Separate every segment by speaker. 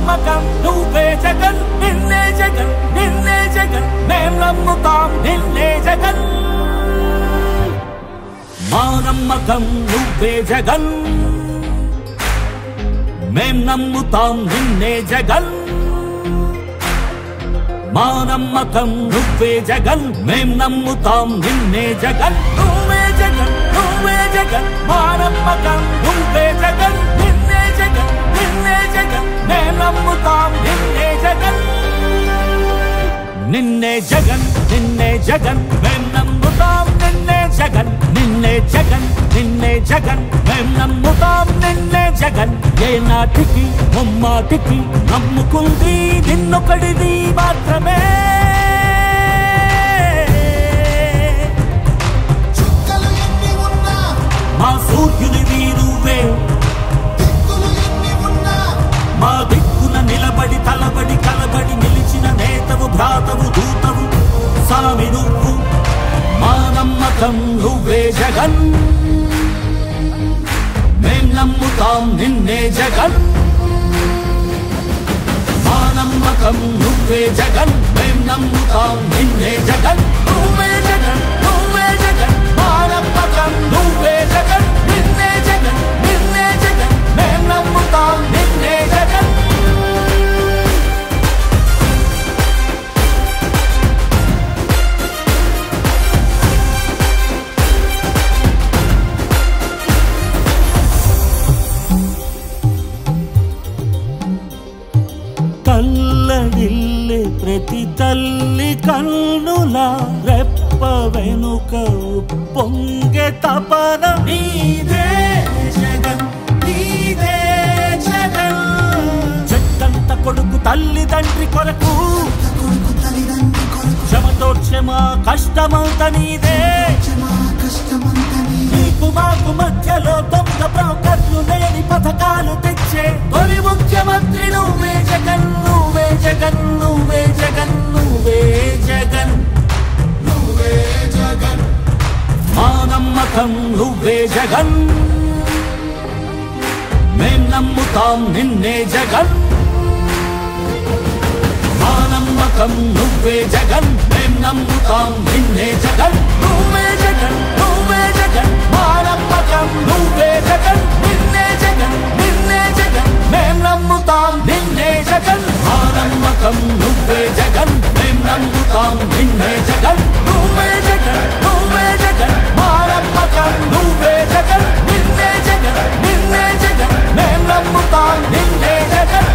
Speaker 1: నమ్మకం నువ్వే జగన్ నిన్నే జగన్ నిన్నే జగన్ మేం నమ్ముతాం నిన్నే జగన్ మా నమ్మకం నువ్వే జగన్ మేం నమ్ముతాం నిన్నే జగన్ మా నమ్మకం నువ్వే జగన్ మేం నమ్ముతాం నిన్నే జగన్ నువ్వే జగన్ నువ్వే జగన్ మా నమ్మకం నువ్వే జగన్ నిన్నే జగన్ నిన్నే జగన్ మేం నమ్ముతాం నిన్నే జగన్ నిన్నే జగన్ నిన్నే జగన్ మేం నమ్ముతాం నిన్నే జగన్ నిన్నే జగన్ నిన్నే జగన్ మేం నమ్ముతాం నిన్నే జగన్ ఏ నాటికి ముమ్మాటికి నమ్ముకుంది నిన్నొకడిది మాత్రమే మా సూర్యునివి నువ్వే మా దిక్కున నిలబడి తలబడి కలబడి నిలిచిన నేతవు భ్రాతవు దూతవు సామి నువ్వు మా నమ్మకం నువ్వే జగన్ మేం నమ్ముతాం నిన్నే జగన్ మా నమ్మకం నువ్వే జగన్ మేం నమ్ముతాం నిన్నే జగన్ నువ్వే జగన్ నువ్వే జగన్ మా నమ్మకం నువ్వే జగన్ నిన్నే జగన్ నిన్నే జగన్ మేం నమ్ముతాం నిన్నే జగన్ తల్లడిల్లే ప్రతి తల్లి కన్నుల రెప్ప వెనుక పొంగే తపన నీదే జగన్ నీదే జగన్ చెట్టంత కొడుకు తల్లి తండ్రి కొరకు క్షమతో క్షమ కష్టమంత నీదే నీకు మాకు మధ్యలో దొంగ బ్రోకర్లు లేని పథకాలు తెచ్చే తొలి ముఖ్యమంత్రి నువ్వే జగన్ నువ్వే జగన్ నువ్వే జగన్ నువ్వే జగన్ నువ్వే జగన్ మా నమ్మకం నువ్వే జగన్ మేం నమ్ముతాం నిన్నే జగన్ మా నమ్మకం నువ్వే జగన్ మేం నమ్ముతాం నిన్నే జగన్ నువ్వే జగన్ నువ్వే జగన్ మా నమ్మకం నువ్వే జగన్ నిన్నే జగన్ నిన్నే జగన్ మేం నమ్ముతాం నిన్నే జగన్ మా నమ్మకం నువ్వే జగన్ మేం నమ్ముతాం నిన్నే జగన్ నువ్వే జగన్ నువ్వే జగన్ మా నమ్మకం నువ్వే జగన్ నిన్నే జగన్ నిన్నే జగన్ మేం నమ్ముతాం నిన్నే జగన్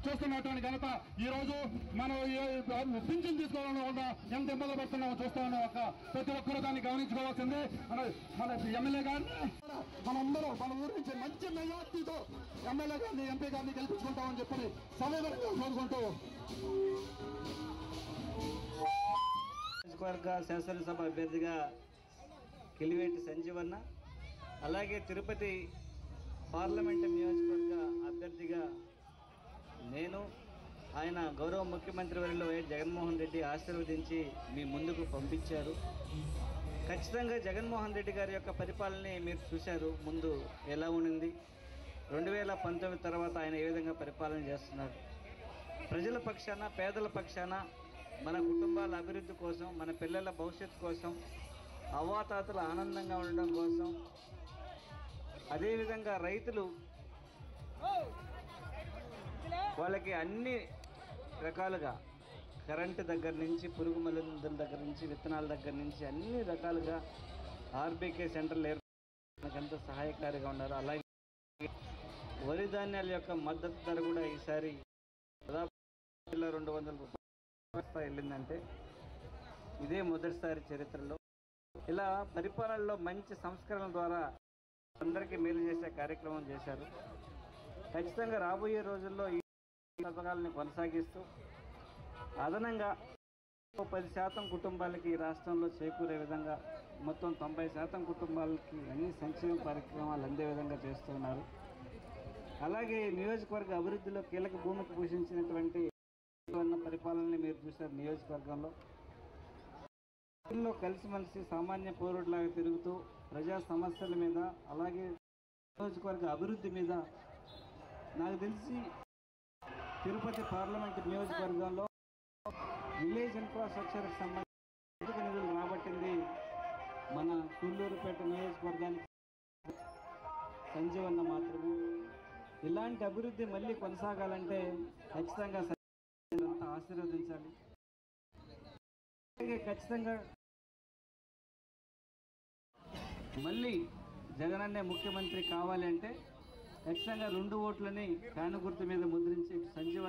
Speaker 2: చూస్తున్నటువంటి ఘనత ఈ రోజు మనం పింఛన్ తీసుకోవడం వల్ల ఎంత ఇబ్బంది పడుతున్నామో చూస్తా ఉన్నాం. ప్రతి ఒక్కరూ దాన్ని గమనించుకోవాల్సింది. మన ఎమ్మెల్యే గారిని మనందరూ మన ఊరి నుంచి మంచి మెజార్టీతో ఎమ్మెల్యే గారిని ఎంపీ గారిని గెలిపించుకుంటామని చెప్పి సవివరంగా కోరుకుంటూ
Speaker 3: నియోజకవర్గ శాసనసభ అభ్యర్థిగా కిలివేటి సంజీవన్న, అలాగే తిరుపతి పార్లమెంటు నియోజకవర్గ అభ్యర్థిగా నేను ఆయన గౌరవ ముఖ్యమంత్రి వర్యులు వైఎస్ జగన్మోహన్ రెడ్డి ఆశీర్వదించి మీ ముందుకు పంపించారు. ఖచ్చితంగా జగన్మోహన్ రెడ్డి గారి యొక్క పరిపాలనని మీరు చూశారు. ముందు ఎలా ఉండింది, 2019 తర్వాత ఆయన ఏ విధంగా పరిపాలన చేస్తున్నారు. ప్రజల పక్షాన, పేదల పక్షాన, మన కుటుంబాల అభివృద్ధి కోసం, మన పిల్లల భవిష్యత్తు కోసం, అవ్వాతాతలు ఆనందంగా ఉండడం కోసం, అదేవిధంగా రైతులు వాళ్ళకి అన్ని రకాలుగా కరెంటు దగ్గర నుంచి, పురుగు మందుల దగ్గర నుంచి, విత్తనాల దగ్గర నుంచి అన్ని రకాలుగా ఆర్బీకే సెంటర్లు ఏర్పడడానికి సహాయకారిగా ఉన్నారు. అలాగే వరి ధాన్యాల యొక్క మద్దతు ధర కూడా ఈసారి దాదాపు 200 రూపాయలు వెళ్ళిందంటే ఇదే మొదటిసారి చరిత్రలో. ఇలా పరిపాలనలో మంచి సంస్కరణల ద్వారా అందరికీ మేలు చేసే కార్యక్రమం చేశారు. ఖచ్చితంగా రాబోయే రోజుల్లో ఈ పథకాలను కొనసాగిస్తూ అదనంగా 10% కుటుంబాలకి ఈ రాష్ట్రంలో చేకూరే విధంగా మొత్తం 90% కుటుంబాలకి అన్ని సంక్షేమ కార్యక్రమాలు అందే విధంగా చేస్తున్నారు. అలాగే నియోజకవర్గ అభివృద్ధిలో కీలక భూమిక పోషించినటువంటి పరిపాలనని మీరు చూశారు. నియోజకవర్గంలో కలిసిమెలిసి సామాన్య పౌరుడిలాగా తిరుగుతూ ప్రజా సమస్యల మీద అలాగే నియోజకవర్గ అభివృద్ధి మీద నాకు తెలిసి తిరుపతి పార్లమెంట్ నియోజకవర్గంలో విలేజ్ ఇన్ఫ్రాస్ట్రక్చర్కి సంబంధించిన నిధులు రాబట్టింది మన సూళ్ళూరుపేట నియోజకవర్గానికి సంజీవన్న మాత్రమే. ఇలాంటి అభివృద్ధి మళ్ళీ కొనసాగాలంటే ఖచ్చితంగా ఆశీర్వదించాలి. అలాగే ఖచ్చితంగా మళ్ళీ జగనన్నే ముఖ్యమంత్రి కావాలి అంటే ఖచ్చితంగా 2 ఓట్లని ఫ్యాను గుర్తు మీద ముద్రించి సంజీవ